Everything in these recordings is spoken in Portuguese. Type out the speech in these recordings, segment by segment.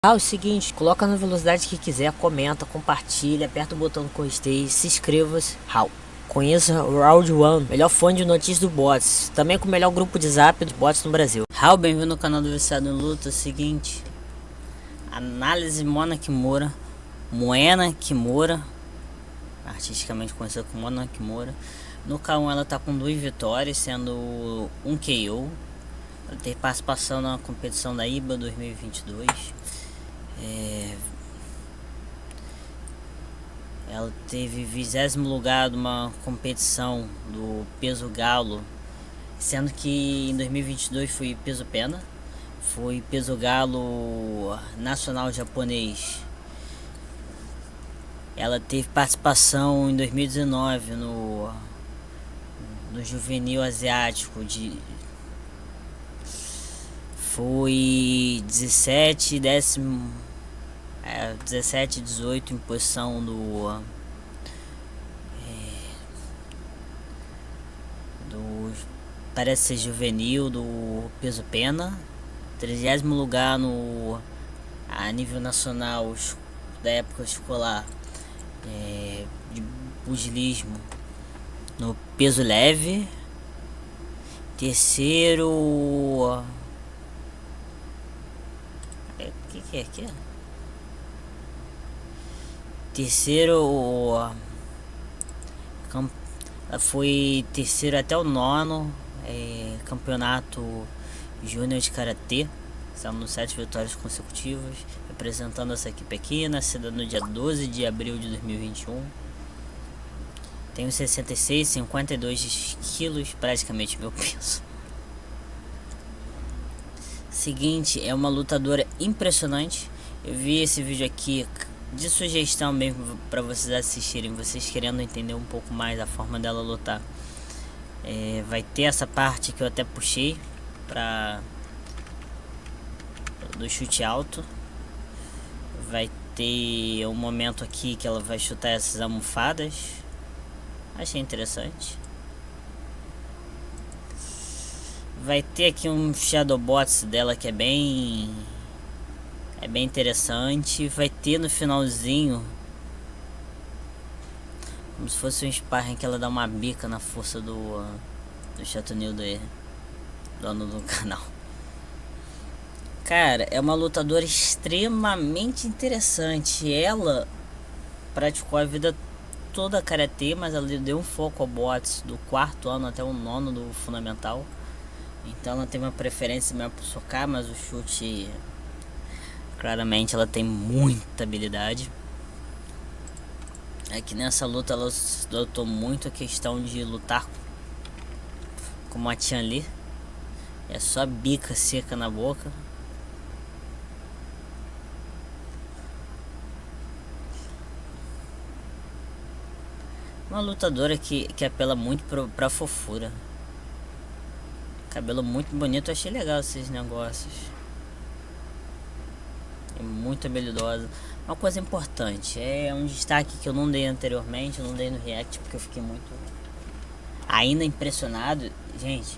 Ah, o seguinte, coloca na velocidade que quiser, comenta, compartilha, aperta o botão do gostei, se inscreva-se. How? Conheça o Round One, melhor fone de notícias do bots, também com o melhor grupo de zap dos bots no Brasil. How, bem-vindo no canal do Viciado em Luta. Seguinte, análise Mona Kimura, Moena Kimura, artisticamente conhecida como Mona Kimura. No K1 ela tá com 2 vitórias, sendo um KO. Ela teve participação na competição da IBA 2022. Ela teve 20º lugar de uma competição do peso galo, sendo que em 2022 foi peso pena, foi peso galo nacional japonês. Ela teve participação em 2019 no juvenil asiático foi 17 e 18 em posição do parece ser juvenil do peso pena, 30º lugar a nível nacional da época escolar de pugilismo no peso leve, terceiro o que é aqui? Terceiro foi terceiro até o nono campeonato júnior de karatê, são 7 vitórias consecutivas, representando essa equipe aqui, nascida no dia 12 de abril de 2021. Tenho 66, 52 quilos, praticamente meu peso. Seguinte, é uma lutadora impressionante. Eu vi esse vídeo aqui de sugestão mesmo para vocês assistirem, vocês querendo entender um pouco mais a forma dela lutar. Vai ter essa parte que eu até puxei do chute alto. Vai ter um momento aqui que ela vai chutar essas almofadas. Achei interessante. Vai ter aqui um shadow bots dela que é bem interessante. Vai ter no finalzinho como se fosse um sparring que ela dá uma bica na força do Chatonildo aí, dono do canal. Cara, é uma lutadora extremamente interessante. Ela praticou a vida toda karatê, mas ela deu um foco ao bots do 4º ano até o 9º do fundamental. Então ela tem uma preferência mesmo por socar, mas o chute, claramente ela tem muita habilidade. Aqui nessa luta ela lutou muito a questão de lutar como a Tian Li. É só bica seca na boca. Uma lutadora que apela muito pra fofura. Cabelo muito bonito, eu achei legal esses negócios. É muito habilidosa. Uma coisa importante, é um destaque que eu não dei anteriormente, eu não dei no react porque eu fiquei muito ainda impressionado. Gente,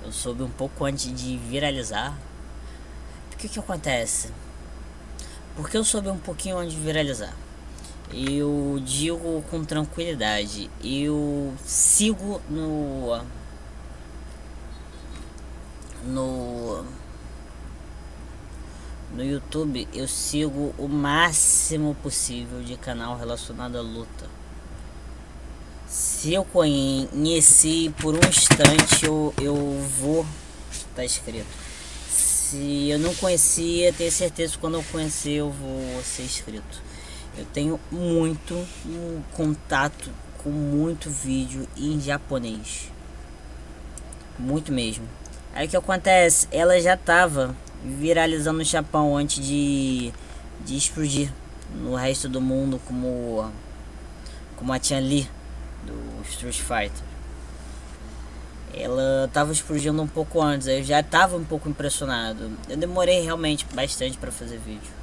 eu soube um pouco antes de viralizar. Porque que acontece? Porque eu soube um pouquinho antes de viralizar. Eu digo com tranquilidade, eu sigo no YouTube, eu sigo o máximo possível de canal relacionado à luta. Se eu conheci por um instante, eu vou estar inscrito. Se eu não conhecia, tenho certeza que quando eu conhecer eu vou ser inscrito. Eu tenho muito contato com muito vídeo em japonês, muito mesmo. Aí o que acontece? Ela já tava viralizando no Japão antes de explodir no resto do mundo como a Tian Li do Street Fighter. Ela tava explodindo um pouco antes, aí eu já tava um pouco impressionado. Eu demorei realmente bastante para fazer vídeo.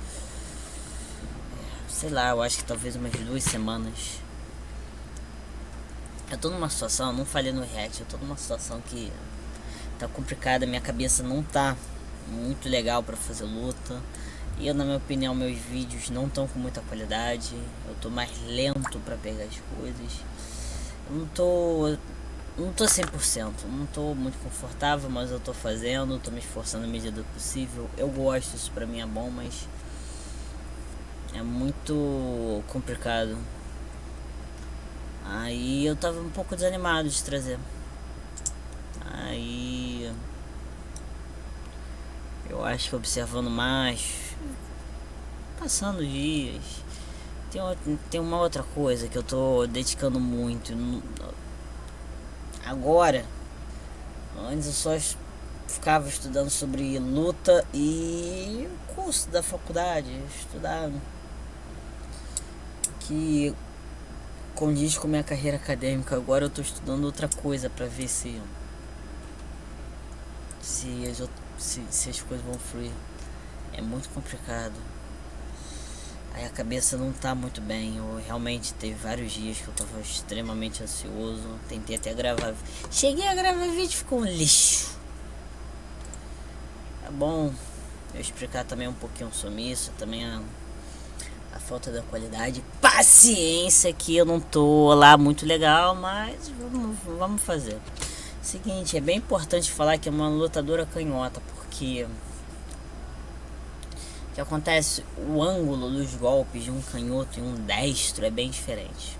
Sei lá, eu acho que talvez umas 2 semanas. Eu tô numa situação, não falei no react, eu tô numa situação que tá complicada, minha cabeça não tá muito legal pra fazer luta. E na minha opinião, meus vídeos não estão com muita qualidade. Eu tô mais lento para pegar as coisas. Eu não tô 100%, não tô muito confortável, mas eu tô fazendo, tô me esforçando à medida do possível. Eu gosto, isso pra mim é bom, mas é muito complicado. Aí eu tava um pouco desanimado de trazer. Aí eu acho que observando mais, passando dias, tem uma outra coisa que eu tô dedicando muito. Agora, antes eu só ficava estudando sobre luta e o curso da faculdade, estudar que condiz com minha carreira acadêmica. Agora eu tô estudando outra coisa pra ver se as coisas vão fluir. É muito complicado. Aí a cabeça não tá muito bem. Eu realmente teve vários dias que eu tava extremamente ansioso. Tentei até gravar. Cheguei a gravar vídeo, ficou um lixo. É bom eu explicar também um pouquinho sobre isso. Também a falta da qualidade. Paciência, que eu não tô lá muito legal, mas vamos fazer. Seguinte, é bem importante falar que é uma lutadora canhota, porque o que acontece, o ângulo dos golpes de um canhoto e um destro é bem diferente.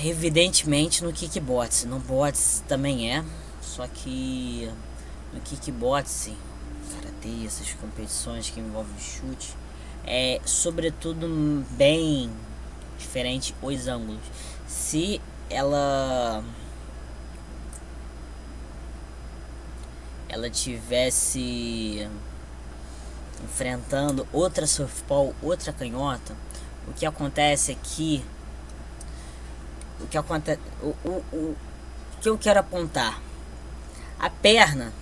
Evidentemente no kickboxing, no boxe também é, só que no kickboxing, karatê, essas competições que envolvem chute, é sobretudo bem diferente os ângulos. Se ela tivesse enfrentando outra surfball, outra canhota, o que acontece é que o que eu quero apontar, a perna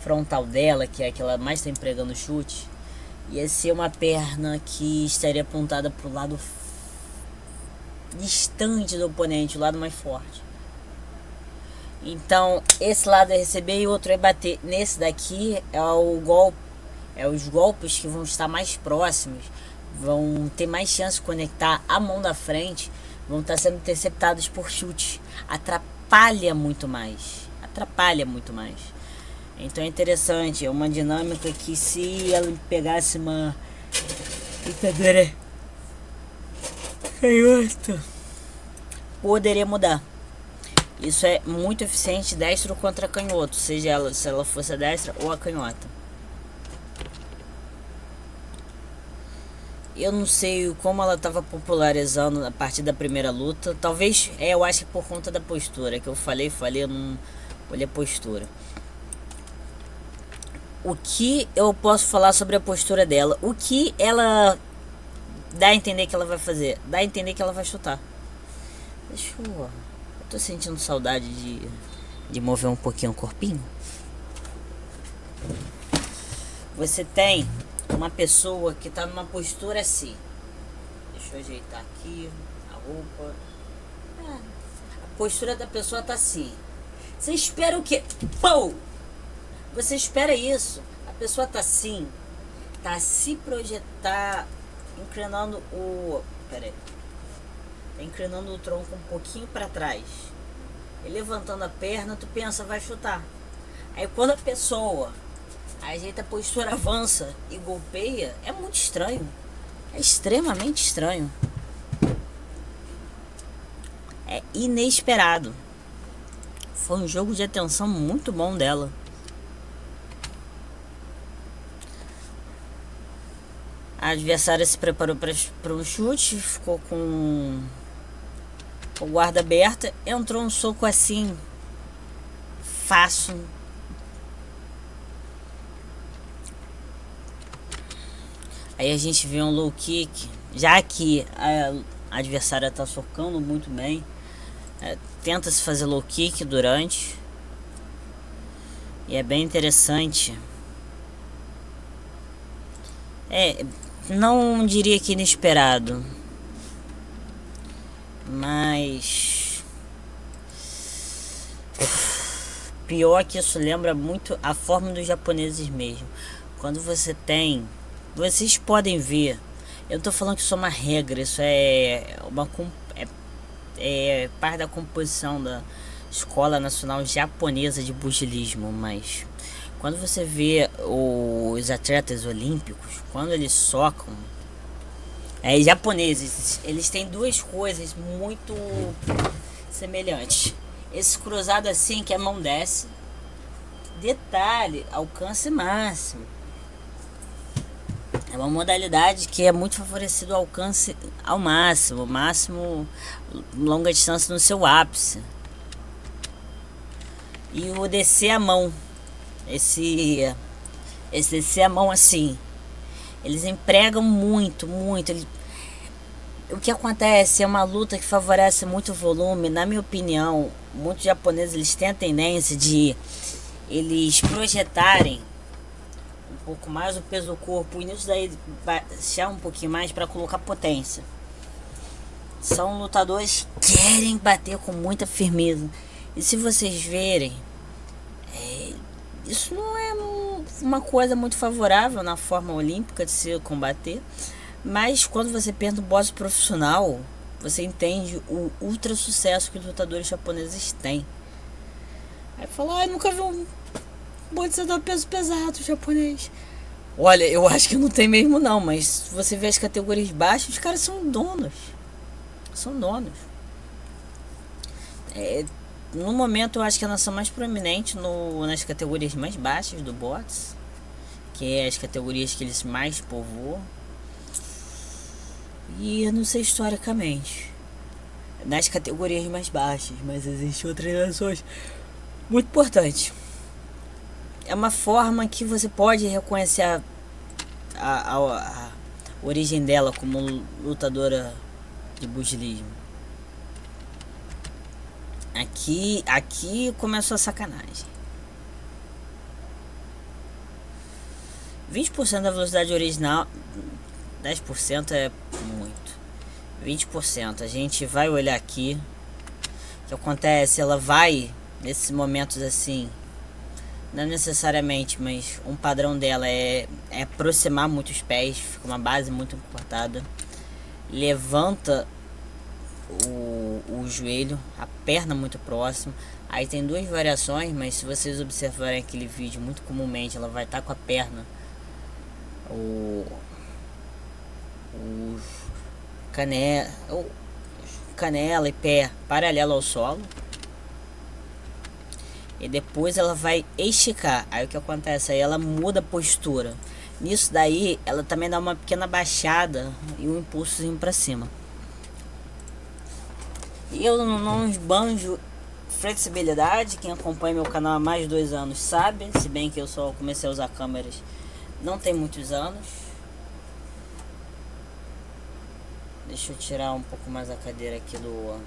frontal dela, que é aquela mais está empregando chute, ia ser uma perna que estaria apontada para o lado distante do oponente, o lado mais forte. Então esse lado é receber e o outro é bater. Nesse daqui é o golpe, os golpes que vão estar mais próximos, vão ter mais chance de conectar a mão da frente, vão estar sendo interceptados por chute. Atrapalha muito mais. Então é interessante, é uma dinâmica que se ela pegasse uma lutadora canhota, poderia mudar. Isso é muito eficiente, destro contra canhoto, seja ela, se ela fosse a destra ou a canhota. Eu não sei como ela estava popularizando a partir da primeira luta. Talvez, eu acho que por conta da postura, que eu falei, eu não olhei a postura. O que eu posso falar sobre a postura dela? O que ela dá a entender que ela vai fazer? Dá a entender que ela vai chutar. Deixa eu tô sentindo saudade de mover um pouquinho o corpinho. Você tem uma pessoa que tá numa postura assim. Deixa eu ajeitar aqui a roupa. A postura da pessoa tá assim. Você espera o quê? Pou! Você espera isso. A pessoa tá assim. Tá se projetar, inclinando o... Pera aí. Tá inclinando o tronco um pouquinho para trás. E levantando a perna, tu pensa, vai chutar. Aí quando a pessoa ajeita a postura, avança e golpeia, é muito estranho. É extremamente estranho. É inesperado. Foi um jogo de atenção muito bom dela. A adversária se preparou para um chute, ficou com o guarda aberta, entrou um soco assim, fácil. Aí a gente vê um low kick, já que a adversária tá socando muito bem, tenta se fazer low kick durante, e é bem interessante. Não diria que inesperado, mas pior que isso lembra muito a forma dos japoneses mesmo. quando você tem, vocês podem ver, eu tô falando que isso é uma regra, isso é parte da composição da Escola Nacional Japonesa de Pugilismo, mas quando você vê os atletas olímpicos, quando eles socam, japoneses, eles têm duas coisas muito semelhantes. Esse cruzado assim, que a mão desce, detalhe, alcance máximo. É uma modalidade que é muito favorecido ao alcance ao máximo longa distância no seu ápice. E o descer a mão, esse descer a mão assim, eles empregam muito. O que acontece é uma luta que favorece muito volume. Na minha opinião, muitos japoneses eles têm a tendência de eles projetarem um pouco mais o peso do corpo e nisso daí baixar um pouquinho mais para colocar potência. São lutadores que querem bater com muita firmeza. E se vocês verem, isso não é uma coisa muito favorável na forma olímpica de se combater. Mas quando você pensa no boxe profissional, você entende o ultra sucesso que os lutadores japoneses têm. Aí fala, nunca vi um boxeador peso pesado japonês. Olha, eu acho que não tem mesmo não, mas se você vê as categorias baixas, os caras são donos. No momento eu acho que a nação mais proeminente nas categorias mais baixas do boxe, que é as categorias que eles mais povoam. E eu não sei historicamente nas categorias mais baixas, mas existem outras nações muito importantes. É uma forma que você pode reconhecer a origem dela como lutadora de pugilismo. Aqui começou a sacanagem. 20% da velocidade original, 10% é muito. 20%, a gente vai olhar aqui. O que acontece? Ela vai, nesses momentos assim, não necessariamente, mas um padrão dela é aproximar muito os pés, fica uma base muito encurtada. Levanta o joelho, a perna muito próximo. Aí tem duas variações, mas se vocês observarem aquele vídeo, muito comumente ela vai estar com a perna, canela e pé paralelo ao solo, e depois ela vai esticar. Aí o que acontece? Aí ela muda a postura. Nisso daí ela também dá uma pequena baixada e um impulsozinho para cima. E eu não esbanjo flexibilidade. Quem acompanha meu canal há mais de 2 anos sabe, se bem que eu só comecei a usar câmeras não tem muitos anos. Deixa eu tirar um pouco mais a cadeira aqui do...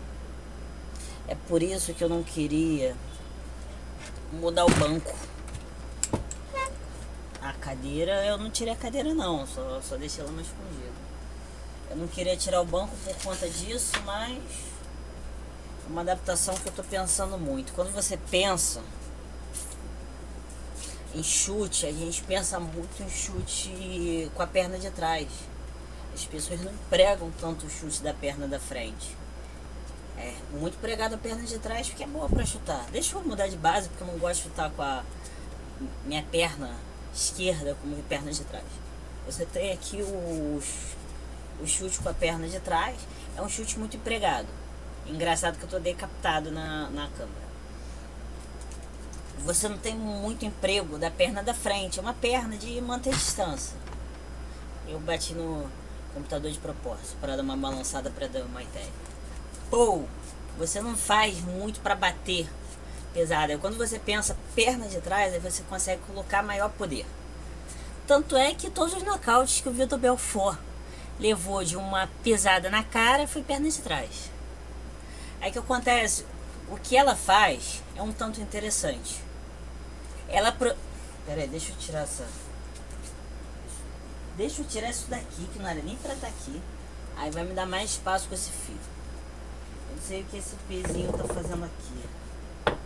É por isso que eu não queria mudar o banco. A cadeira, eu não tirei a cadeira não, só deixei ela mais escondida. Eu não queria tirar o banco por conta disso, mas é uma adaptação que eu tô pensando muito. Quando você pensa em chute, a gente pensa muito em chute com a perna de trás. As pessoas não pregam tanto o chute da perna da frente. É muito pregado a perna de trás porque é boa pra chutar. Deixa eu mudar de base porque eu não gosto de chutar com a minha perna esquerda como minha perna de trás. Você tem aqui o chute com a perna de trás. É um chute muito empregado. Engraçado que eu tô decapitado na câmera. Você não tem muito emprego da perna da frente. É uma perna de manter distância. Eu bati no computador de propósito para dar uma balançada para dar uma ideia. Ou você não faz muito para bater pesado. Quando você pensa perna de trás, aí você consegue colocar maior poder. Tanto é que todos os nocautes que o Vitor Belfort levou de uma pesada na cara foi perna de trás. Aí o que acontece? O que ela faz é um tanto interessante. Peraí, deixa eu tirar essa... Deixa eu tirar isso daqui, que não era nem pra estar aqui. Aí vai me dar mais espaço com esse fio. Eu não sei o que esse pezinho tá fazendo aqui.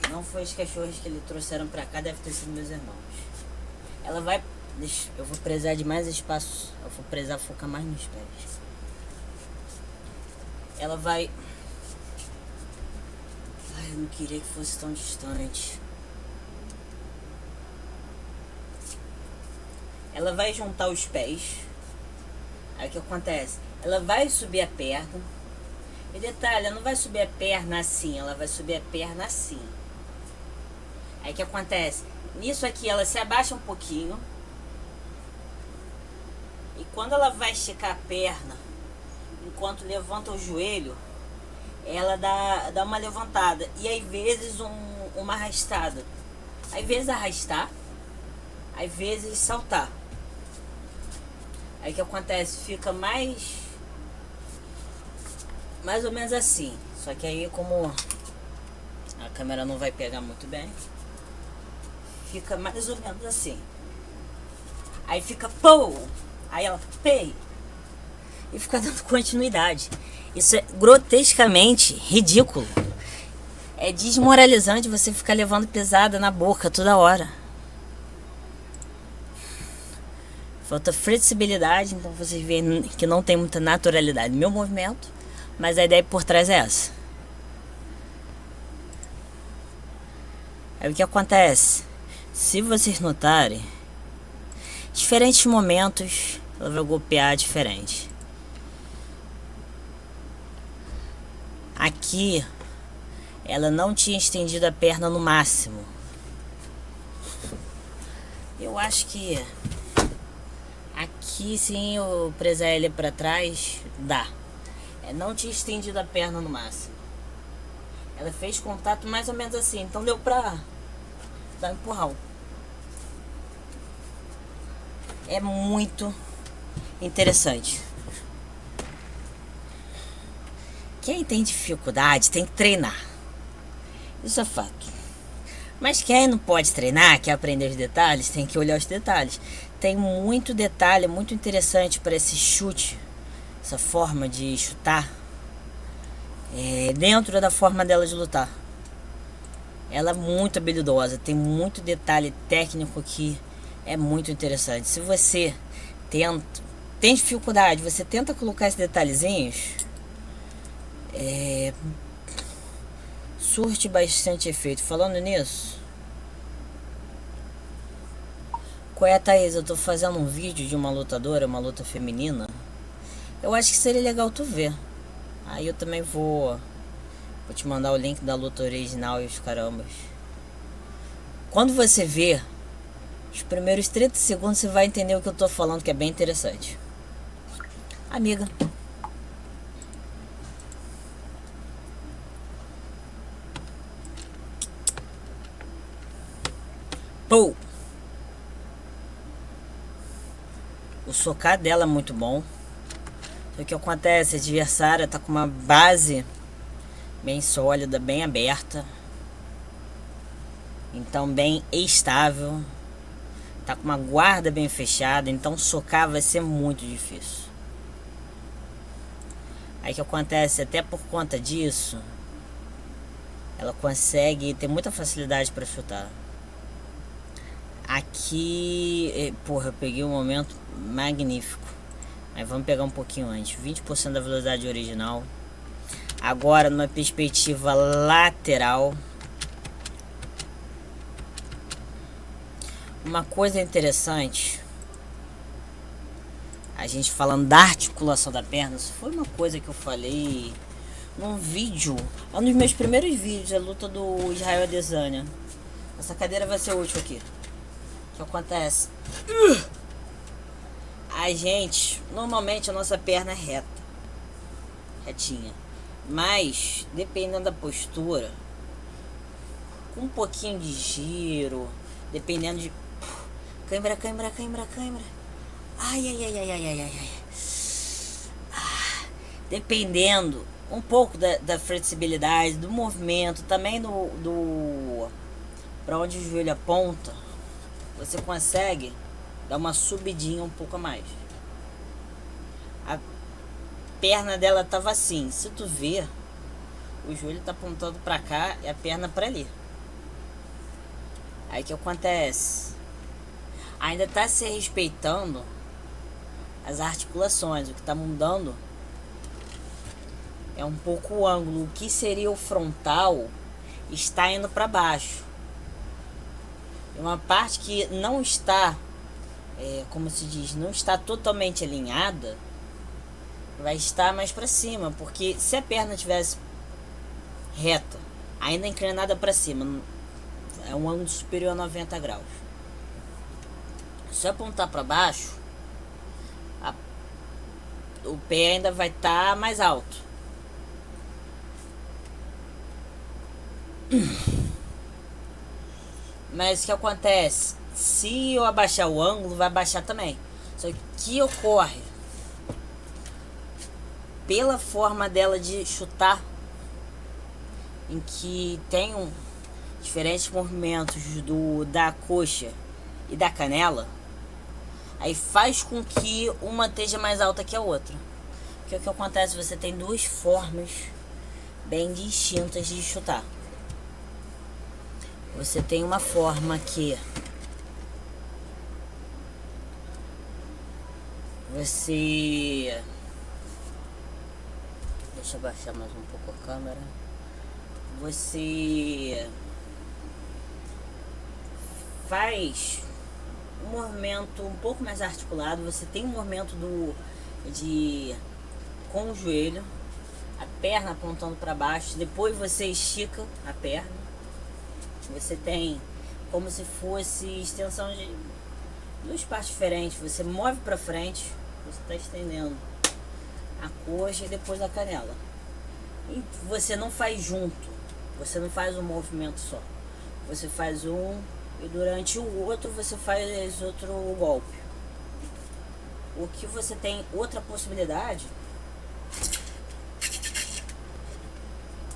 Não foi os cachorros que ele trouxeram pra cá, deve ter sido meus irmãos. Ela vai... eu vou precisar de mais espaço. Eu vou precisar focar mais nos pés. Ela vai... ai, eu não queria que fosse tão distante. Ela vai juntar os pés. Aí o que acontece? Ela vai subir a perna. E detalhe, ela não vai subir a perna assim, ela vai subir a perna assim. Aí o que acontece? Nisso aqui ela se abaixa um pouquinho. E quando ela vai esticar a perna, enquanto levanta o joelho, ela dá uma levantada. E às vezes uma arrastada. Às vezes arrastar, às vezes saltar. Aí o que acontece? Fica mais ou menos assim. Só que aí, como a câmera não vai pegar muito bem, fica mais ou menos assim. Aí fica pô, aí ela pei, e fica dando continuidade. Isso é grotescamente ridículo. É desmoralizante você ficar levando pesada na boca toda hora. Falta flexibilidade, então vocês veem que não tem muita naturalidade no meu movimento, mas a ideia por trás é essa. Aí o que acontece? Se vocês notarem, diferentes momentos ela vai golpear diferente. Aqui ela não tinha estendido a perna no máximo. Eu acho que aqui sim eu presar ele para trás dá. Não tinha estendido a perna no máximo. Ela fez contato mais ou menos assim, então deu pra dar um empurrão. É muito interessante. Quem tem dificuldade tem que treinar. Isso é fato. Mas quem não pode treinar, quer aprender os detalhes, tem que olhar os detalhes. Tem muito detalhe, muito interessante para esse chute, essa forma de chutar, dentro da forma dela de lutar. Ela é muito habilidosa, tem muito detalhe técnico que é muito interessante. Se você tem dificuldade, você tenta colocar esses detalhezinhos, surte bastante efeito. Falando nisso, qual é, Thaís? Eu tô fazendo um vídeo de uma lutadora, uma luta feminina. Eu acho que seria legal tu ver. Aí eu também vou te mandar o link da luta original e os carambas. Quando você vê os primeiros 30 segundos, você vai entender o que eu tô falando, que é bem interessante. Amiga. Pô! O socar dela é muito bom. O que acontece? A adversária tá com uma base bem sólida, bem aberta. Então bem estável. Tá com uma guarda bem fechada. Então socar vai ser muito difícil. Aí o que acontece? Até por conta disso, ela consegue ter muita facilidade para chutar. Aqui, porra, eu peguei um momento magnífico. Mas vamos pegar um pouquinho antes. 20% da velocidade original. Agora numa perspectiva lateral. Uma coisa interessante, a gente falando da articulação da perna, isso foi uma coisa que eu falei num vídeo, um dos meus primeiros vídeos, a luta do Israel Adesanya. Essa cadeira vai ser útil aqui. O que acontece? A gente, normalmente a nossa perna é reta, retinha, mas dependendo da postura, com um pouquinho de giro, dependendo de câimbra. Ai. Dependendo um pouco da flexibilidade, do movimento, também do para onde o joelho aponta, você consegue dar uma subidinha um pouco a mais. A perna dela tava assim, se tu ver, o joelho tá apontando pra cá e a perna pra ali. Aí o que acontece? ainda está se respeitando as articulações. O que está mudando é um pouco o ângulo. O que seria o frontal está indo para baixo. Uma parte que não está, como se diz, não está totalmente alinhada, vai estar mais para cima. Porque se a perna tivesse reta, ainda inclinada para cima, é um ângulo superior a 90 graus. Se eu apontar para baixo, o pé ainda vai estar mais alto. Mas o que acontece? Se eu abaixar o ângulo, vai baixar também. Só que o que ocorre? Pela forma dela de chutar, em que tem diferentes movimentos da coxa e da canela, aí faz com que uma esteja mais alta que a outra. Porque o que acontece? Você tem duas formas bem distintas de chutar. Você tem uma forma que você... Deixa eu baixar mais um pouco a câmera. Você faz um movimento um pouco mais articulado. Você tem um movimento com o joelho, a perna apontando para baixo. Depois você estica a perna. Você tem como se fosse extensão de duas partes diferentes. Você move para frente, você está estendendo a coxa e depois a canela. E você não faz junto, você não faz um movimento só. Você faz um e durante o outro você faz outro golpe. O que você tem outra possibilidade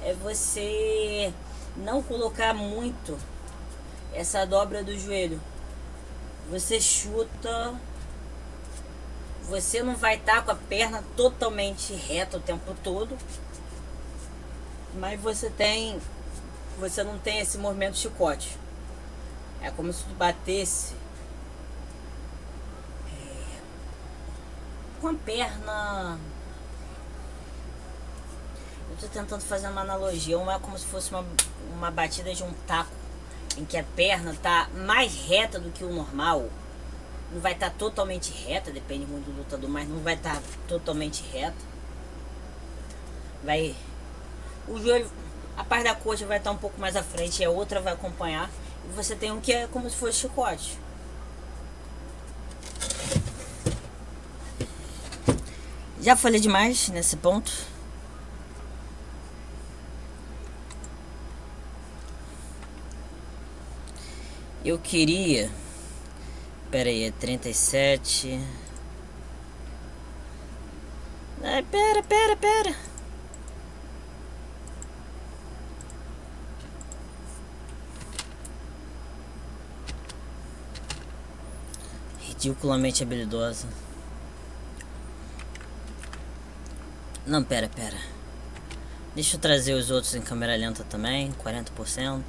é você não colocar muito essa dobra do joelho. Você chuta, você não vai estar com a perna totalmente reta o tempo todo, mas você não tem esse movimento chicote. É como se tu batesse com a perna. Eu tô tentando fazer uma analogia. Não é como se fosse uma batida de um taco, em que a perna tá mais reta do que o normal. Não vai estar totalmente reta, depende muito do lutador, mas não vai estar totalmente reta. O joelho, a parte da coxa vai estar um pouco mais à frente e a outra vai acompanhar. E você tem um que é como se fosse chicote. Já falei demais nesse ponto. Eu queria... Pera aí, é 37... Ai, pera... Ridiculamente habilidosa. Não, pera. Deixa eu trazer os outros em câmera lenta também, 40%.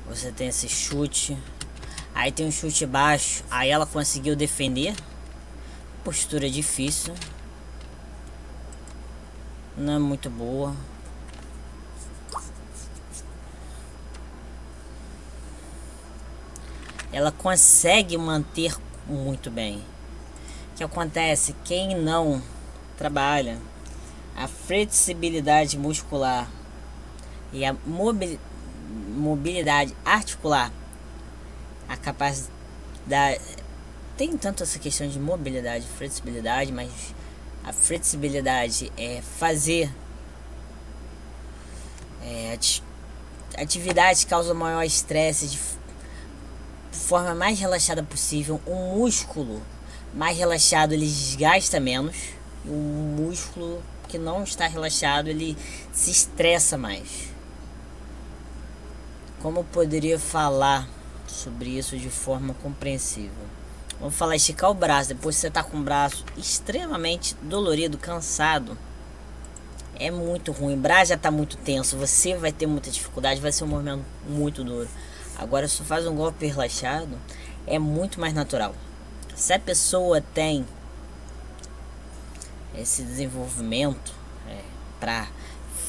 Você tem esse chute. Aí tem um chute baixo. Aí ela conseguiu defender. Postura difícil. Não é muito boa. Ela consegue manter muito bem. O que acontece? Quem não trabalha a flexibilidade muscular e a mobilidade articular, a capacidade... Tem tanto essa questão de mobilidade e flexibilidade, mas a flexibilidade é fazer atividades que causam maior estresse de forma mais relaxada possível. Um músculo mais relaxado ele desgasta menos, e um músculo que não está relaxado ele se estressa mais. Como eu poderia falar sobre isso de forma compreensível? Vamos falar esticar o braço. Depois que você está com o braço extremamente dolorido, cansado, é muito ruim. O braço já está muito tenso, você vai ter muita dificuldade, vai ser um movimento muito duro. Agora, se você faz um golpe relaxado, é muito mais natural. Se a pessoa tem esse desenvolvimento para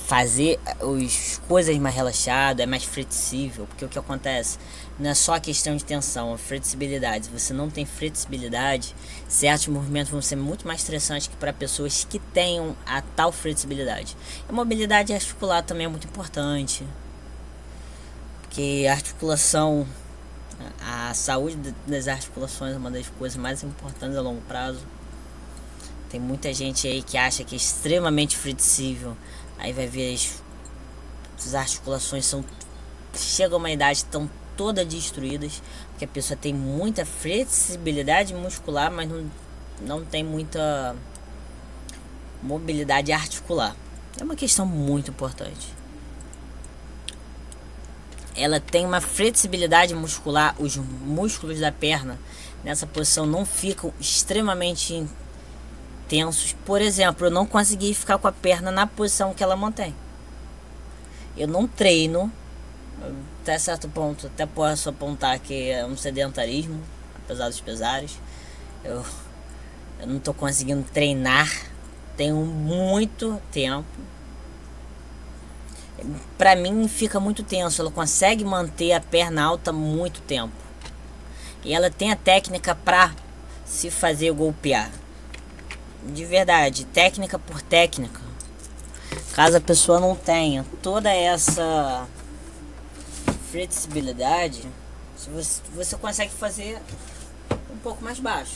fazer as coisas mais relaxado, é mais flexível, porque o que acontece não é só a questão de tensão, a flexibilidade. Se você não tem flexibilidade, certos movimentos vão ser muito mais estressantes que para pessoas que tenham a tal flexibilidade. A mobilidade articular também é muito importante, porque a articulação, a saúde das articulações é uma das coisas mais importantes a longo prazo. Tem muita gente aí que acha que é extremamente flexível, aí vai ver as articulações chegam a uma idade estão todas destruídas, porque a pessoa tem muita flexibilidade muscular, mas não tem muita mobilidade articular. É uma questão muito importante. Ela tem uma flexibilidade muscular, os músculos da perna nessa posição não ficam extremamente tensos. Por exemplo, eu não consegui ficar com a perna na posição que ela mantém. Eu não treino, até certo ponto, até posso apontar que é um sedentarismo, apesar dos pesares. Eu não estou conseguindo treinar, tenho muito tempo. Pra mim fica muito tenso, ela consegue manter a perna alta muito tempo. E ela tem a técnica pra se fazer golpear. De verdade, técnica por técnica. Caso a pessoa não tenha toda essa flexibilidade, você consegue fazer um pouco mais baixo.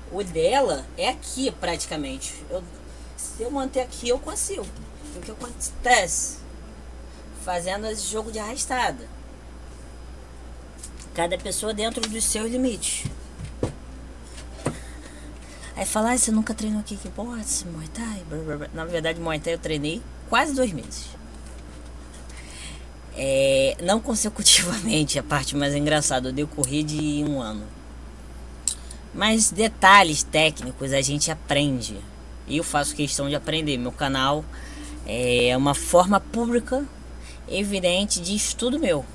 O dela é aqui praticamente. Se eu manter aqui eu consigo. O que acontece? Fazendo esse jogo de arrastada. Cada pessoa dentro dos seus limites. Aí fala, você nunca treinou kickbox, Muay Thai? Na verdade, Muay Thai eu treinei quase 2 meses. Não consecutivamente, a parte mais engraçada, eu decorri de 1 ano. Mas detalhes técnicos a gente aprende. E eu faço questão de aprender. Meu canal é uma forma pública, evidente, de estudo meu.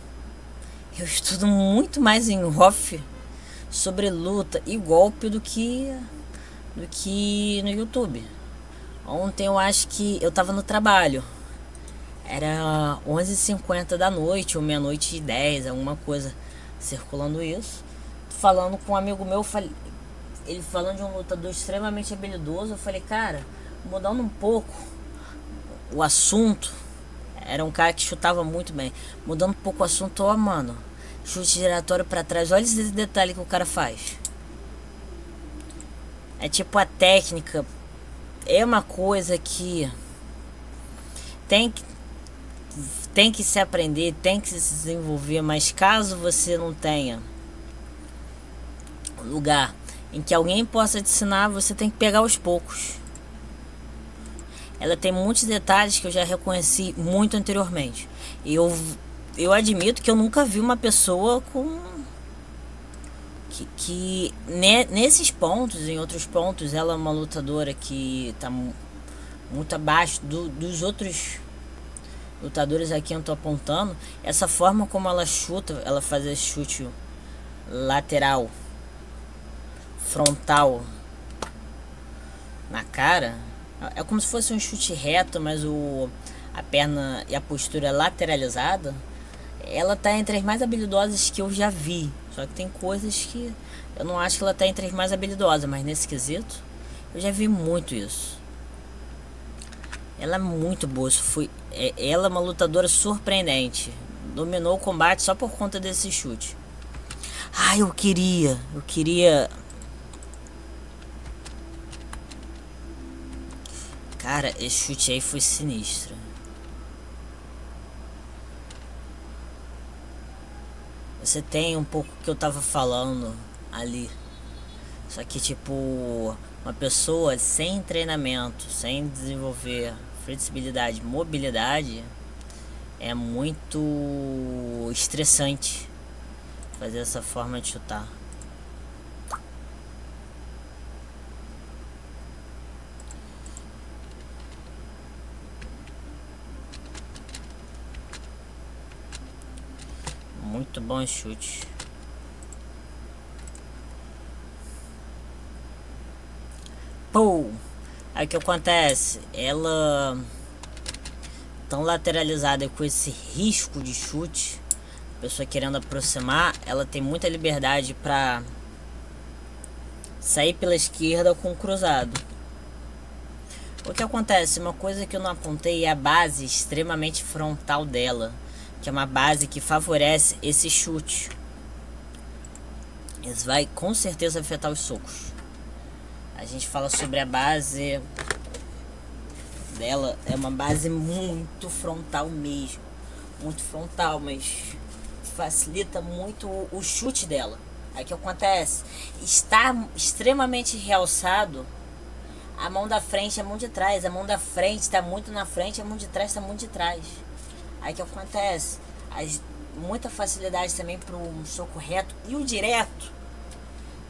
Eu estudo muito mais em off sobre luta e golpe do que no YouTube. Ontem eu acho que eu tava no trabalho, era 11h50 da noite ou meia-noite e 10, alguma coisa circulando isso, falando com um amigo meu, ele falando de um lutador extremamente habilidoso. Eu falei, cara, mudando um pouco o assunto, era um cara que chutava muito bem, mudando um pouco o assunto, mano, chute giratório pra trás, olha esse detalhe que o cara faz. É tipo, a técnica é uma coisa que tem que se aprender, tem que se desenvolver, mas caso você não tenha lugar em que alguém possa te ensinar, você tem que pegar aos poucos. Ela tem muitos detalhes que eu já reconheci muito anteriormente. E eu admito que eu nunca vi uma pessoa que nesses pontos, em outros pontos, ela é uma lutadora que está muito abaixo dos outros lutadores aqui. Eu tô apontando essa forma como ela chuta, ela faz esse chute lateral, frontal na cara, é como se fosse um chute reto, mas a perna e a postura é lateralizada. Ela tá entre as mais habilidosas que eu já vi. Só que tem coisas que eu não acho que ela tá entre as mais habilidosas, mas nesse quesito eu já vi muito isso. Ela é muito boa. Ela é uma lutadora surpreendente. Dominou o combate só por conta desse chute. Eu queria. Cara, esse chute aí foi sinistro. Você tem um pouco que eu tava falando ali. Só que tipo, uma pessoa sem treinamento, sem desenvolver flexibilidade, mobilidade, é muito estressante fazer essa forma de chutar. Muito bom chute. Pô! Aí o que acontece? Ela tão lateralizada com esse risco de chute, a pessoa querendo aproximar, ela tem muita liberdade para sair pela esquerda com o cruzado. O que acontece? Uma coisa que eu não apontei é a base extremamente frontal dela, que é uma base que favorece esse chute. Isso vai com certeza afetar os socos. A gente fala sobre a base dela, é uma base muito frontal mesmo, muito frontal, mas facilita muito o chute dela. Aí o que acontece? Está extremamente realçado a mão da frente e a mão de trás. A mão da frente está muito na frente, a mão de trás está muito de trás. Aí o que acontece? Muita facilidade também para um soco reto, e o direto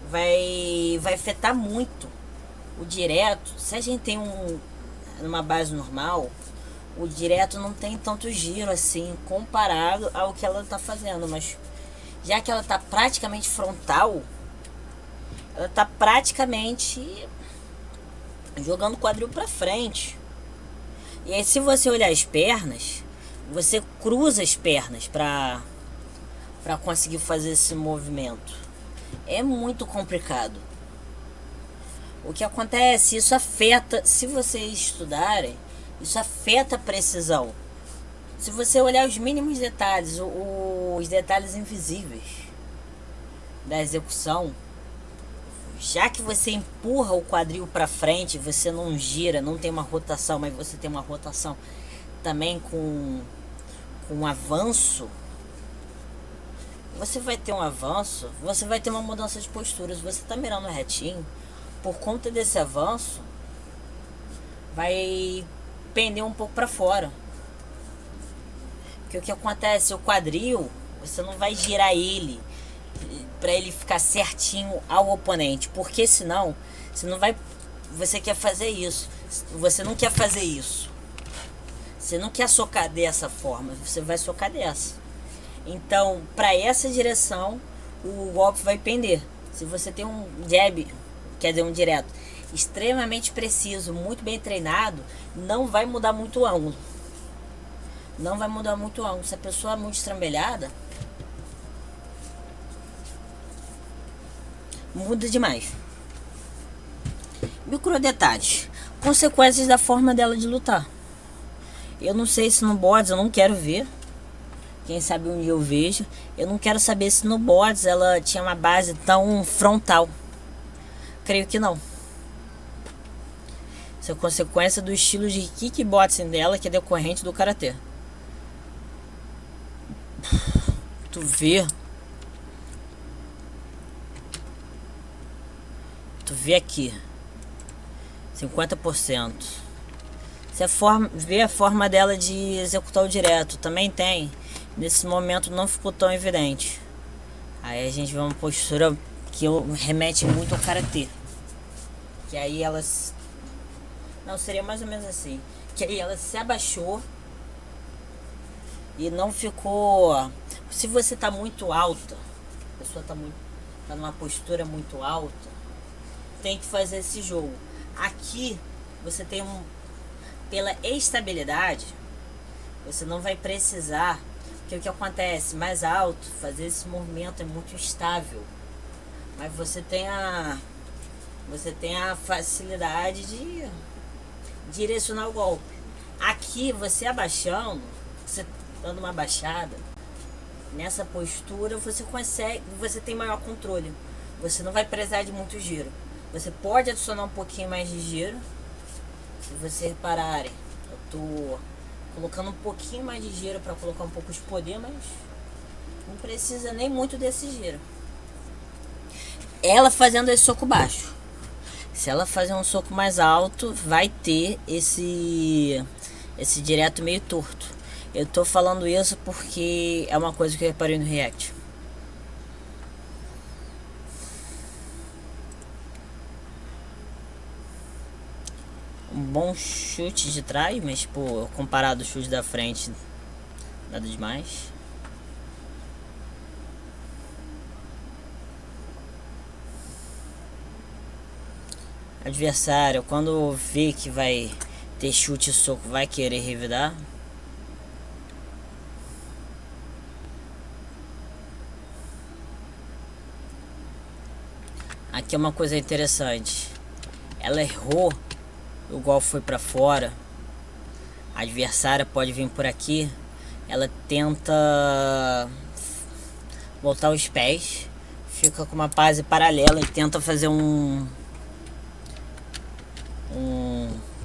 vai afetar muito. O direto, se a gente tem numa base normal, o direto não tem tanto giro assim comparado ao que ela está fazendo, mas já que ela está praticamente frontal, ela está praticamente jogando o quadril para frente. E aí, se você olhar as pernas, você cruza as pernas para conseguir fazer esse movimento. É muito complicado. O que acontece? Isso afeta, se vocês estudarem, isso afeta a precisão. Se você olhar os mínimos detalhes, os detalhes invisíveis da execução, já que você empurra o quadril para frente, você não gira, não tem uma rotação, mas você tem uma rotação também com um avanço, você vai ter um avanço, você vai ter uma mudança de postura. Se você está mirando retinho, por conta desse avanço, vai pender um pouco para fora. Porque o que acontece? O quadril, você não vai girar ele para ele ficar certinho ao oponente, porque senão você não vai, você quer fazer isso, você não quer fazer isso, você não quer socar dessa forma, você vai socar dessa. Então, para essa direção, o golpe vai pender. Se você tem um jab, quer dizer, um direto extremamente preciso, muito bem treinado, não vai mudar muito o ângulo. Não vai mudar muito o ângulo. Se a pessoa é muito estrambelhada, muda demais. Micro detalhes. Consequências da forma dela de lutar. Eu não sei se no boards, eu não quero ver. Quem sabe um dia eu vejo. Eu não quero saber se no boards ela tinha uma base tão frontal. Creio que não. Isso é consequência do estilo de kickboxing dela, que é decorrente do karatê. Tu vê aqui 50%. Você vê a forma dela de executar o direto, também tem. Nesse momento não ficou tão evidente. Aí a gente vê uma postura que remete muito ao karatê. Que aí ela, não, seria mais ou menos assim, que aí ela se abaixou e não ficou. Se você tá muito alta, a pessoa tá numa postura muito alta, tem que fazer esse jogo. Aqui você tem pela estabilidade, você não vai precisar, porque o que acontece mais alto, fazer esse movimento é muito estável, mas você tem a facilidade de direcionar o golpe. Aqui você abaixando, você dando uma baixada, nessa postura você tem maior controle. Você não vai precisar de muito giro. Você pode adicionar um pouquinho mais de giro. Se vocês repararem, eu tô colocando um pouquinho mais de giro para colocar um pouco de poder, mas não precisa nem muito desse giro. Ela fazendo esse soco baixo. Se ela fazer um soco mais alto, vai ter esse direto meio torto. Eu tô falando isso porque é uma coisa que eu reparei no React. Um bom chute de trás, mas pô, comparado ao chute da frente, nada demais. Adversário, quando vê que vai ter chute e soco, vai querer revidar. Aqui é uma coisa interessante. Ela errou, o golpe foi pra fora. A adversária pode vir por aqui. Ela tenta voltar os pés, fica com uma base paralela e tenta fazer um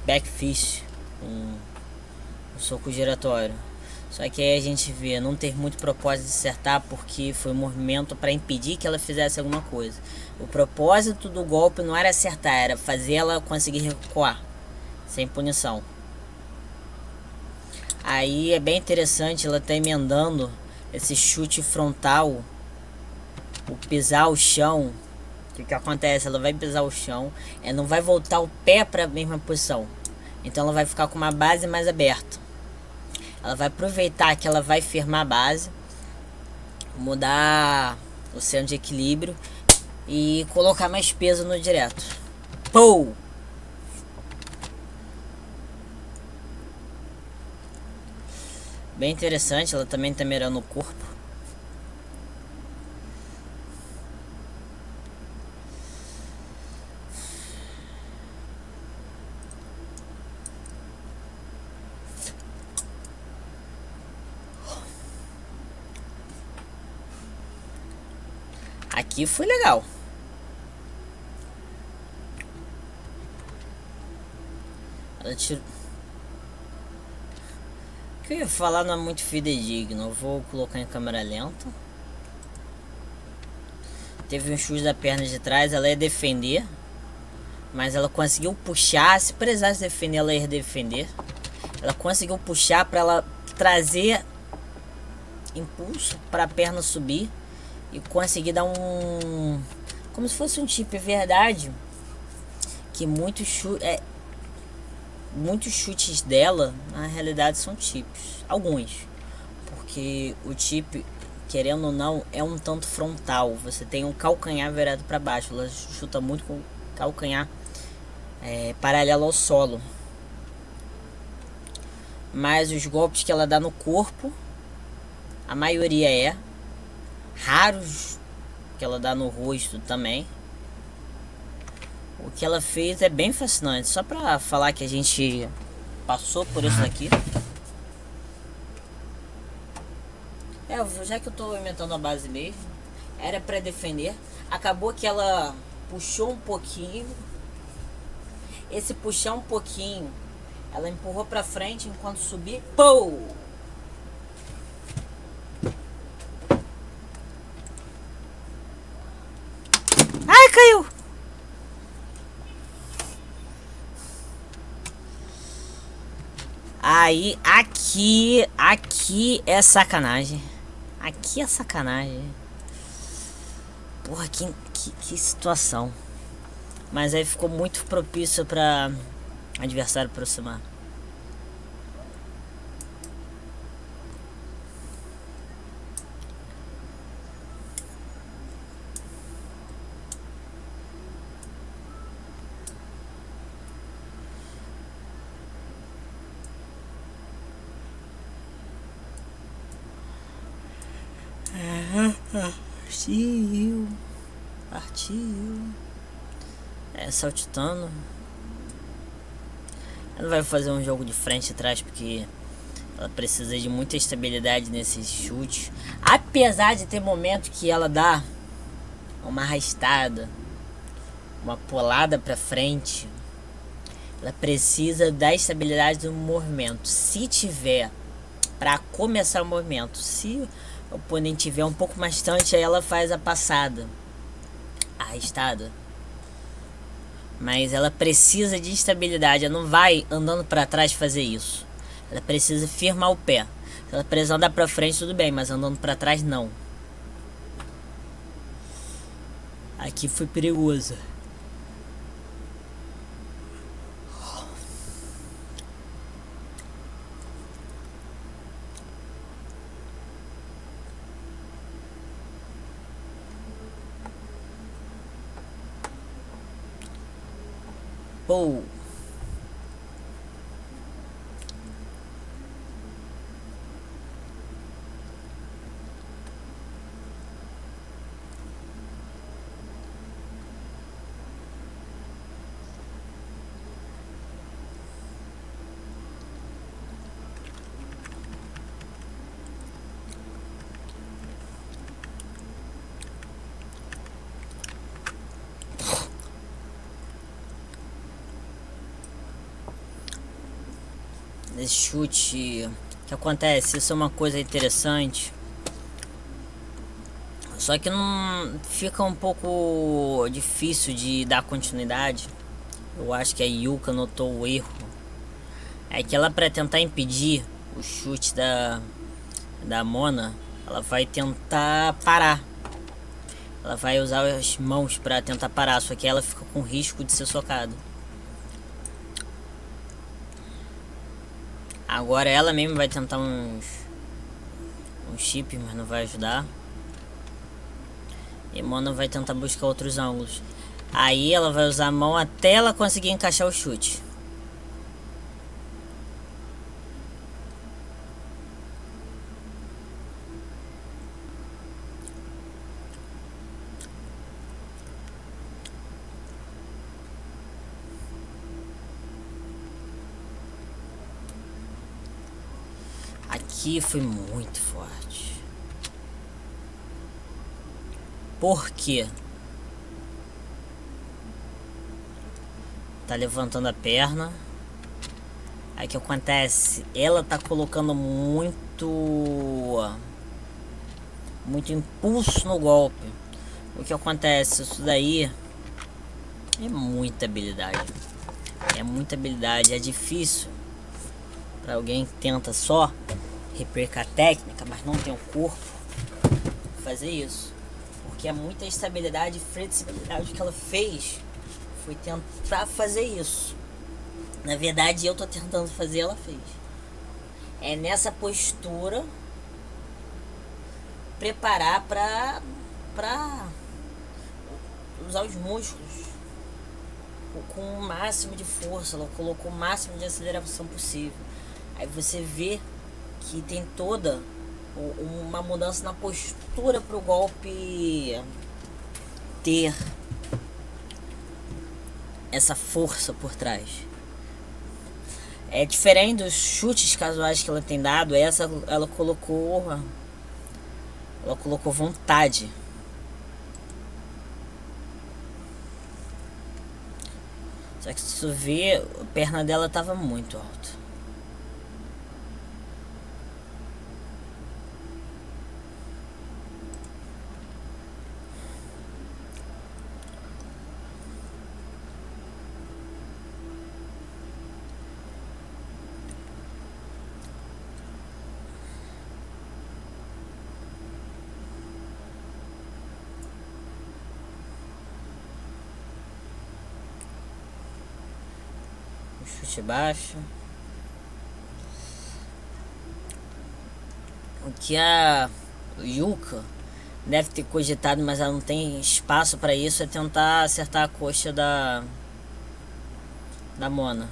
backfist, um soco giratório. Só que aí a gente vê, não teve muito propósito de acertar, porque foi um movimento para impedir que ela fizesse alguma coisa. O propósito do golpe não era acertar, era fazer ela conseguir recuar sem punição. Aí é bem interessante, ela tá emendando esse chute frontal, o pisar o chão. O que acontece? Ela vai pisar o chão, ela não vai voltar o pé para a mesma posição, então ela vai ficar com uma base mais aberta. Ela vai aproveitar que ela vai firmar a base, mudar o centro de equilíbrio e colocar mais peso no direto. Pou! Bem interessante, ela também tá mirando o corpo. Aqui foi legal. Ela tirou... O que eu ia falar não é muito fidedigno. Eu vou colocar em câmera lenta. Teve um chute da perna de trás, ela ia defender, mas ela conseguiu puxar. Se precisasse defender, ela ia defender. Ela conseguiu puxar para ela trazer impulso para a perna subir e conseguir dar um, como se fosse um chip. É verdade que muitos chutes dela na realidade são chips, alguns, porque o chip, querendo ou não, é um tanto frontal. Você tem um calcanhar virado para baixo, ela chuta muito com o calcanhar paralelo ao solo. Mas os golpes que ela dá no corpo, a maioria raros que ela dá no rosto também. O que ela fez é bem fascinante. Só pra falar que a gente passou por isso daqui. Já que eu tô aumentando a base mesmo, era pra defender. Acabou que ela puxou um pouquinho. Esse puxar um pouquinho, ela empurrou pra frente enquanto subia. Pou! Ai, caiu! Aí, aqui é sacanagem. Aqui é sacanagem. Porra, que situação. Mas aí ficou muito propício para adversário aproximar. Partiu. Saltitando. Ela não vai fazer um jogo de frente e trás, porque ela precisa de muita estabilidade nesses chutes. Apesar de ter momento que ela dá uma arrastada, uma pulada pra frente, ela precisa da estabilidade do movimento. Se tiver para começar o movimento, se o oponente tiver um pouco mais distante, aí ela faz a passada, arrastada. Mas ela precisa de estabilidade. Ela não vai andando para trás fazer isso. Ela precisa firmar o pé. Se ela precisa andar para frente, tudo bem, mas andando para trás, não. Aqui foi perigoso. Pô. Esse chute que acontece, isso é uma coisa interessante. Só que não fica um pouco difícil de dar continuidade. Eu acho que a Yuka notou o erro. É que ela, para tentar impedir o chute da Mona, ela vai tentar parar. Ela vai usar as mãos para tentar parar, só que ela fica com risco de ser socada. Agora ela mesmo vai tentar um chip, mas não vai ajudar. E Mona vai tentar buscar outros ângulos. Aí ela vai usar a mão até ela conseguir encaixar o chute. Aqui foi muito forte. Por quê? Tá levantando a perna. Aí o que acontece? Ela tá colocando muito impulso no golpe. O que acontece? Isso daí é muita habilidade. É muita habilidade. É difícil para alguém que tenta só repercar a técnica, mas não tem o corpo, fazer isso. Porque é muita estabilidade e flexibilidade. O que ela fez foi tentar fazer isso. Na verdade, eu tô tentando fazer, ela fez. É nessa postura preparar pra usar os músculos com o máximo de força. Ela colocou o máximo de aceleração possível. Aí você vê que tem toda uma mudança na postura pro golpe ter essa força por trás. É diferente dos chutes casuais que ela tem dado. Essa ela colocou vontade. Só que se tu vê, a perna dela tava muito alta. Chute baixo. O que a Yuka deve ter cogitado, mas ela não tem espaço para isso, é tentar acertar a coxa da Mona.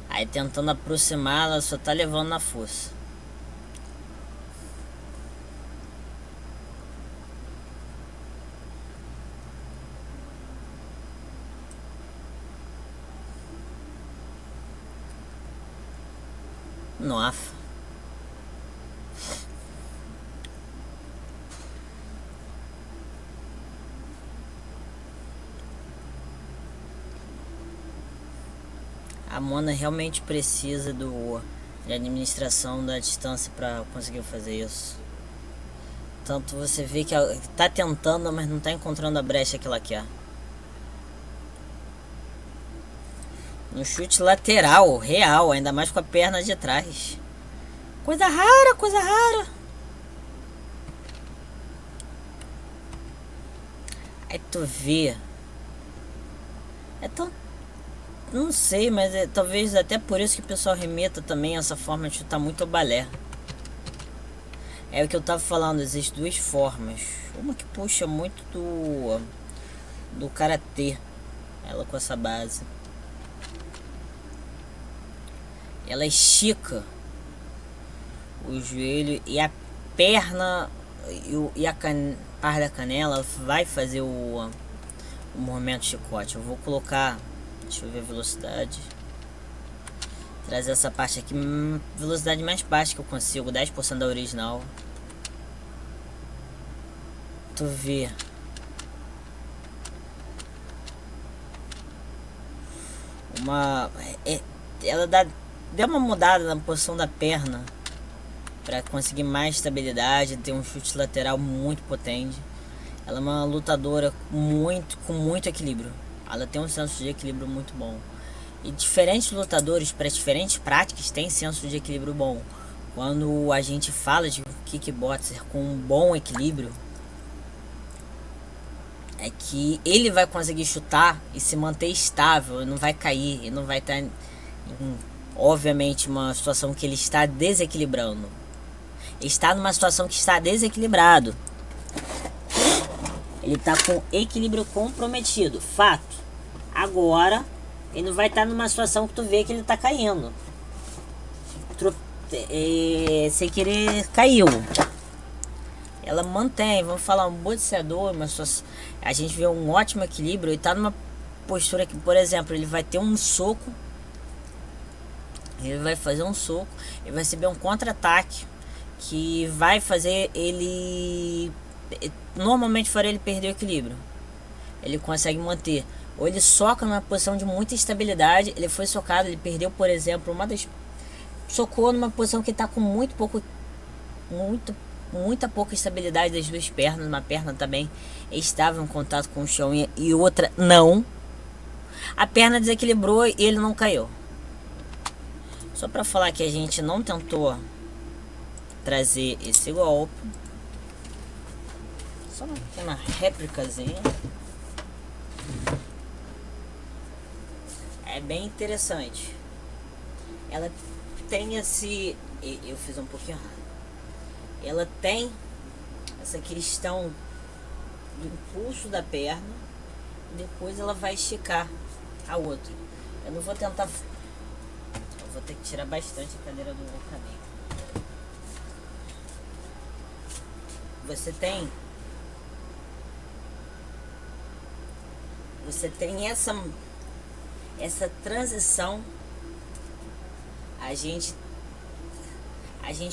Aí tentando aproximar, ela só tá levando na força. Nossa. A Mona realmente precisa de administração da distância para conseguir fazer isso. Tanto você vê que ela tá tentando, mas não tá encontrando a brecha que ela quer. No chute lateral, real, ainda mais com a perna de trás. Coisa rara, coisa rara. Aí tu vê. É tão... Não sei, mas talvez até por isso que o pessoal remeta também essa forma de chutar muito ao balé. É o que eu tava falando, existem duas formas. Uma que puxa muito do karatê. ela com essa base. Ela estica o joelho e a perna e a parte da canela vai fazer o movimento chicote. Eu vou colocar, deixa eu ver a velocidade, trazer essa parte aqui, velocidade mais baixa que eu consigo, 10% da original. Tu vê ela deu uma mudada na posição da perna para conseguir mais estabilidade, ter um chute lateral muito potente. Ela é uma lutadora com muito equilíbrio. Ela tem um senso de equilíbrio muito bom. E diferentes lutadores para diferentes práticas têm senso de equilíbrio bom. Quando a gente fala de kickboxer com um bom equilíbrio, é que ele vai conseguir chutar e se manter estável, ele não vai cair, ele não vai estar em, obviamente, uma situação que ele está desequilibrando. Ele está numa situação que está desequilibrado. Ele está com equilíbrio comprometido, fato. Agora, ele não vai estar numa situação que tu vê que ele está caindo. Sem querer, caiu. Ela mantém, vamos falar, um boxeador, a gente vê um ótimo equilíbrio e tá numa postura que, por exemplo, ele vai ter um soco, ele vai fazer um soco, ele vai receber um contra-ataque que vai fazer ele, normalmente faria ele perder o equilíbrio. Ele consegue manter, ou ele soca numa posição de muita estabilidade, ele foi socado, ele perdeu, por exemplo, socou numa posição que está com muita pouca estabilidade das duas pernas. Uma perna também estava em contato com o chão e outra não. A perna desequilibrou e ele não caiu. Só para falar que a gente não tentou trazer esse golpe, só uma pequena réplicazinha. É bem interessante. Ela tem esse, eu fiz um pouquinho errado. Ela tem essa questão do impulso da perna, depois ela vai esticar a outra. Eu não vou tentar, eu vou ter que tirar bastante a cadeira do caminho. Você tem essa transição. A gente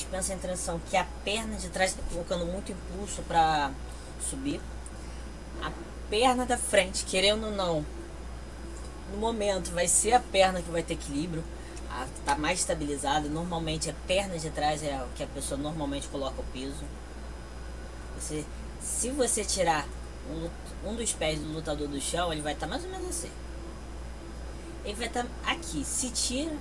pensa em transição que a perna de trás está colocando muito impulso para subir. A perna da frente, querendo ou não, no momento vai ser a perna que vai ter equilíbrio, tá mais estabilizada. Normalmente a perna de trás é o que a pessoa normalmente coloca o peso. Se você tirar um dos pés do lutador do chão, ele vai estar mais ou menos assim. Ele vai estar aqui. Se tira,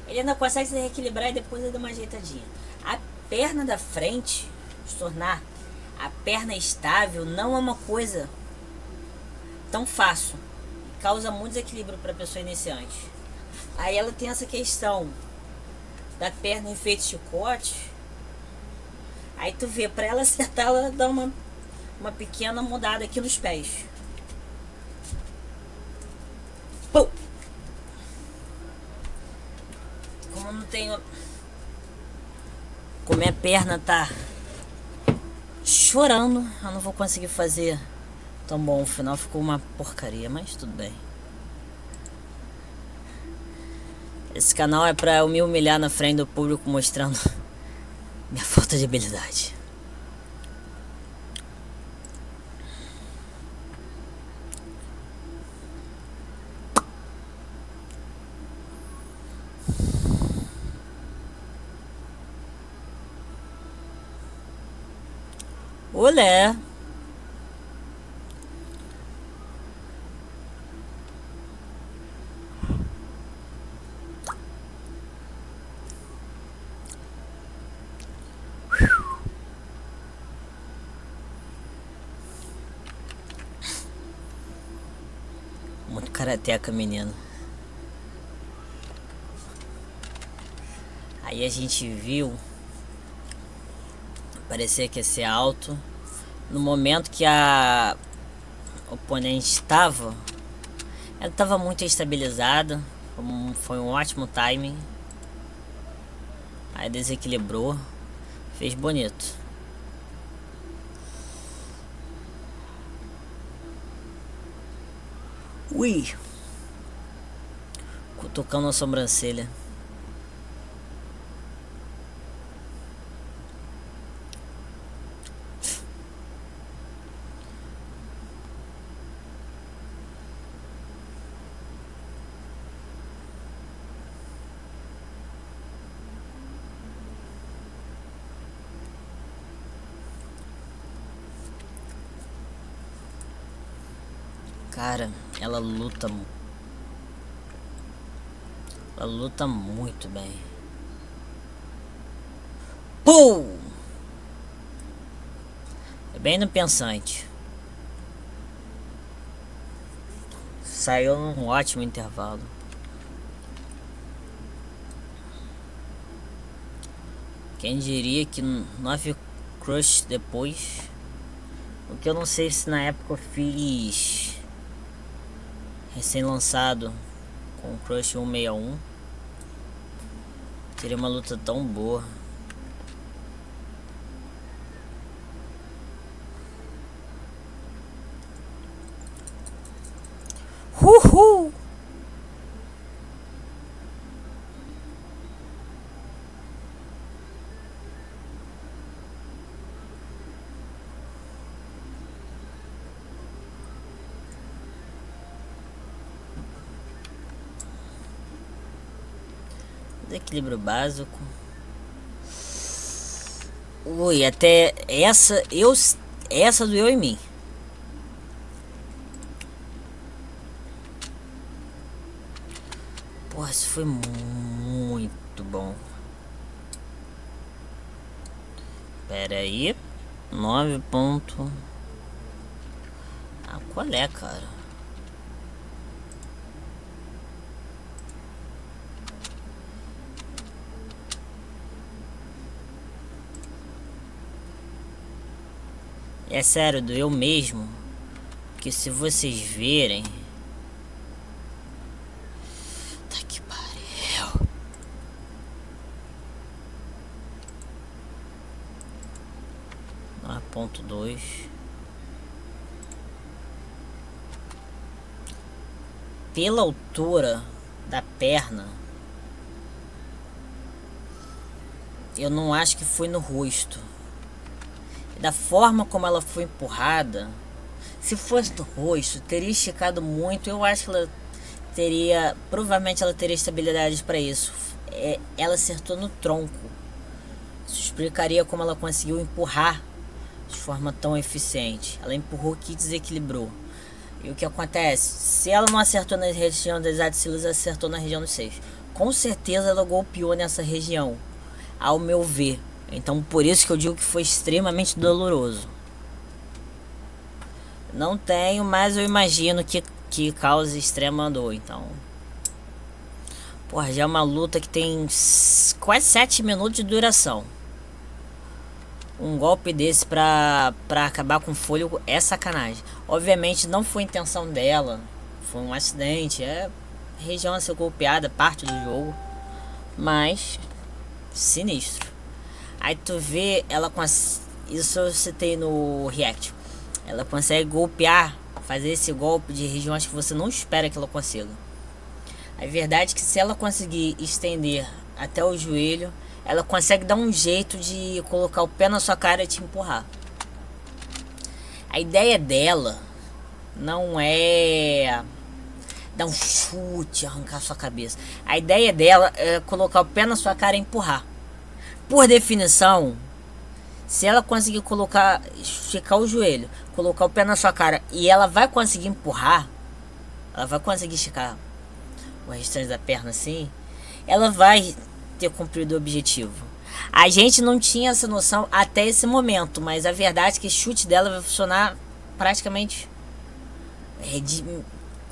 ele ainda consegue se reequilibrar e depois ele dá uma ajeitadinha. A perna da frente, se tornar a perna estável, não é uma coisa tão fácil. Causa muito desequilíbrio para a pessoa iniciante. Aí ela tem essa questão da perna em feito chicote. Aí tu vê, para ela acertar, ela dá uma pequena mudada aqui nos pés. Pum! Como não tenho, como minha perna tá chorando, eu não vou conseguir fazer tão bom. O final ficou uma porcaria, mas tudo bem. Esse canal é pra eu me humilhar na frente do público, mostrando minha falta de habilidade. Olé! Muito karateca, menino. Aí a gente viu, parecia que ia ser alto. No momento que a oponente estava, Ela estava muito estabilizada, foi um ótimo timing. Aí desequilibrou, fez bonito. Ui! Cutucando a sobrancelha. Cara, ela luta muito bem. Pum! É bem no pensante. Saiu num ótimo intervalo. Quem diria que 9 crush depois. O que eu não sei se na época eu fiz recém-lançado com o Crush 161. Seria uma luta tão boa. Uhul! Desequilíbrio básico. Ui, até essa doeu em mim. Porra, isso foi muito bom. Pera aí. 9 ponto. Ah, qual é, cara? É sério, doeu mesmo. Porque se vocês verem. Tá que pariu. Ponto 2. Pela altura da perna, eu não acho que foi no rosto. Da forma como ela foi empurrada, se fosse no rosto, teria esticado muito. Eu acho que ela teria, provavelmente ela teria estabilidade para isso. Ela acertou no tronco. Isso explicaria como ela conseguiu empurrar de forma tão eficiente. Ela empurrou que desequilibrou. E o que acontece? Se ela não acertou na região das axilas, acertou na região dos seios. Com certeza ela golpeou nessa região, ao meu ver. Então por isso que eu digo que foi extremamente doloroso. Não tenho, mas eu imagino que causa extrema dor. Então, porra, já é uma luta que tem quase 7 minutos de duração. Um golpe desse pra acabar com o fôlego é sacanagem. Obviamente não foi intenção dela. Foi um acidente. É região a ser golpeada, parte do jogo. Mas sinistro. Aí tu vê ela com isso eu citei no react. Ela consegue golpear, fazer esse golpe de regiões que você não espera que ela consiga. A verdade é que se ela conseguir estender até o joelho, ela consegue dar um jeito de colocar o pé na sua cara e te empurrar. A ideia dela não é dar um chute, arrancar sua cabeça. A ideia dela é colocar o pé na sua cara e empurrar. Por definição, se ela conseguir esticar o joelho, colocar o pé na sua cara e ela vai conseguir empurrar, ela vai conseguir esticar o restante da perna assim, ela vai ter cumprido o objetivo. A gente não tinha essa noção até esse momento, mas a verdade é que o chute dela vai funcionar praticamente de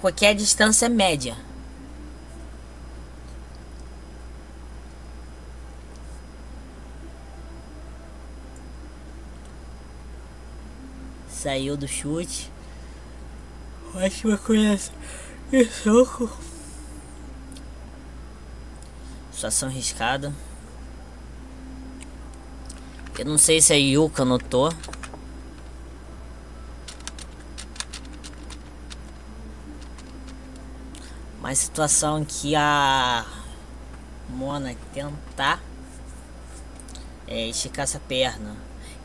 qualquer distância média. Saiu do chute. Ótima coisa. Que soco. Situação arriscada. Eu não sei se a Yuka notou. Mas situação em que a Mona tentar esticar essa perna,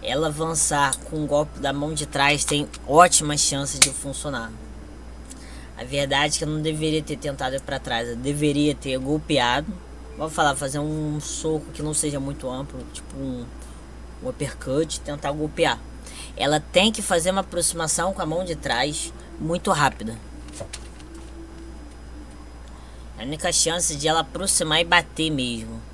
ela avançar com o golpe da mão de trás, tem ótimas chances de funcionar. A verdade é que eu não deveria ter tentado ir pra trás, eu deveria ter golpeado. Vou falar, fazer um soco que não seja muito amplo, tipo um uppercut, tentar golpear. Ela tem que fazer uma aproximação com a mão de trás muito rápida. A única chance de ela aproximar e bater mesmo.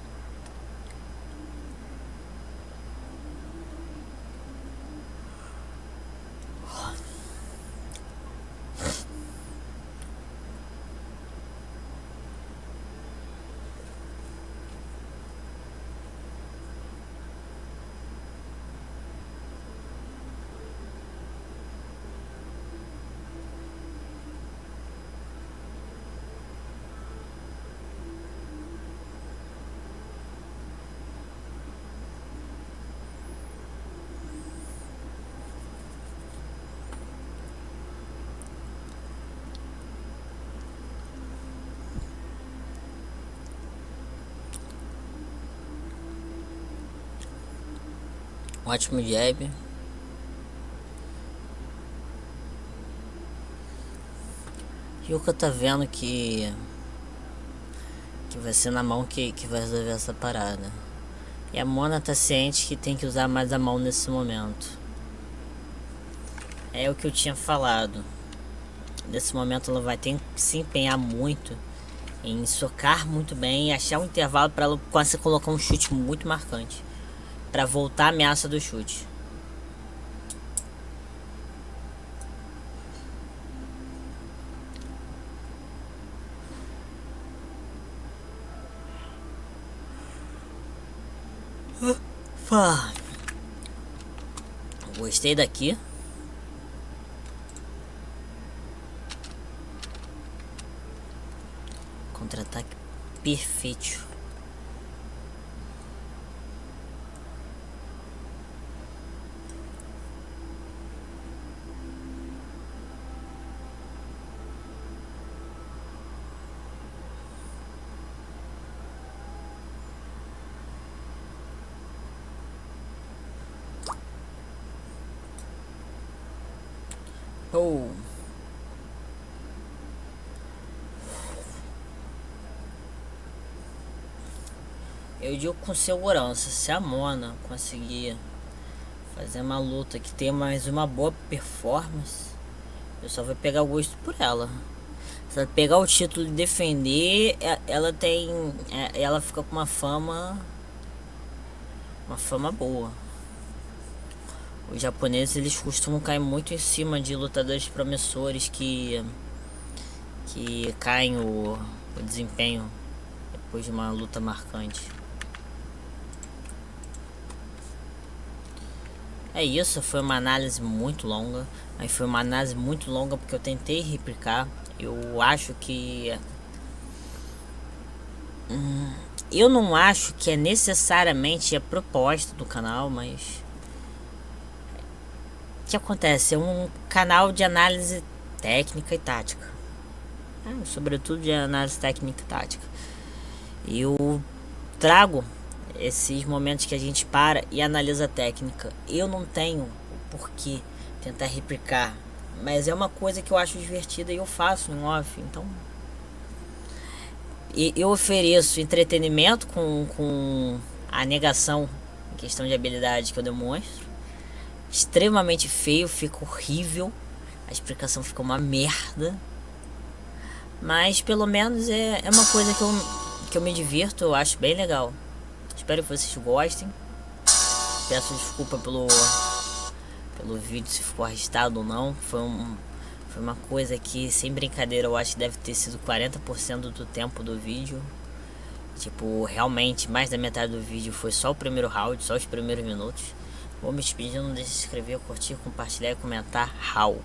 Ótimo jab. Yuka tá vendo que vai ser na mão que vai resolver essa parada. E a Mona tá ciente que tem que usar mais a mão nesse momento. É o que eu tinha falado. Nesse momento ela vai ter que se empenhar muito em socar muito bem e achar um intervalo para ela quase colocar um chute muito marcante, para voltar a ameaça do chute. Gostei daqui. Contra-ataque perfeito. Oh. Eu digo com segurança, se a Mona conseguir fazer uma luta que tenha mais uma boa performance, eu só vou pegar o gosto por ela. Se ela pegar o título e defender, ela fica com uma fama boa. Os japoneses, eles costumam cair muito em cima de lutadores promissores que caem o desempenho depois de uma luta marcante. É isso, foi uma análise muito longa, mas foi uma análise muito longa porque eu tentei replicar. Eu acho que eu não acho que é necessariamente a proposta do canal, mas o que acontece? É um canal de análise técnica e tática, sobretudo de análise técnica e tática. Eu trago esses momentos que a gente para e analisa a técnica. Eu não tenho o porquê tentar replicar, mas é uma coisa que eu acho divertida e eu faço em off. Então eu ofereço entretenimento com a negação em questão de habilidade que eu demonstro. Extremamente feio, fica horrível, a explicação fica uma merda, mas pelo menos é uma coisa que eu me divirto, eu acho bem legal. Espero que vocês gostem. Peço desculpa pelo vídeo se ficou arrastado ou não. Foi uma coisa que, sem brincadeira, eu acho que deve ter sido 40% do tempo do vídeo. Tipo, realmente mais da metade do vídeo foi só o primeiro round, só os primeiros minutos. Vou me despedir, não deixe de se inscrever, curtir, compartilhar e comentar. How?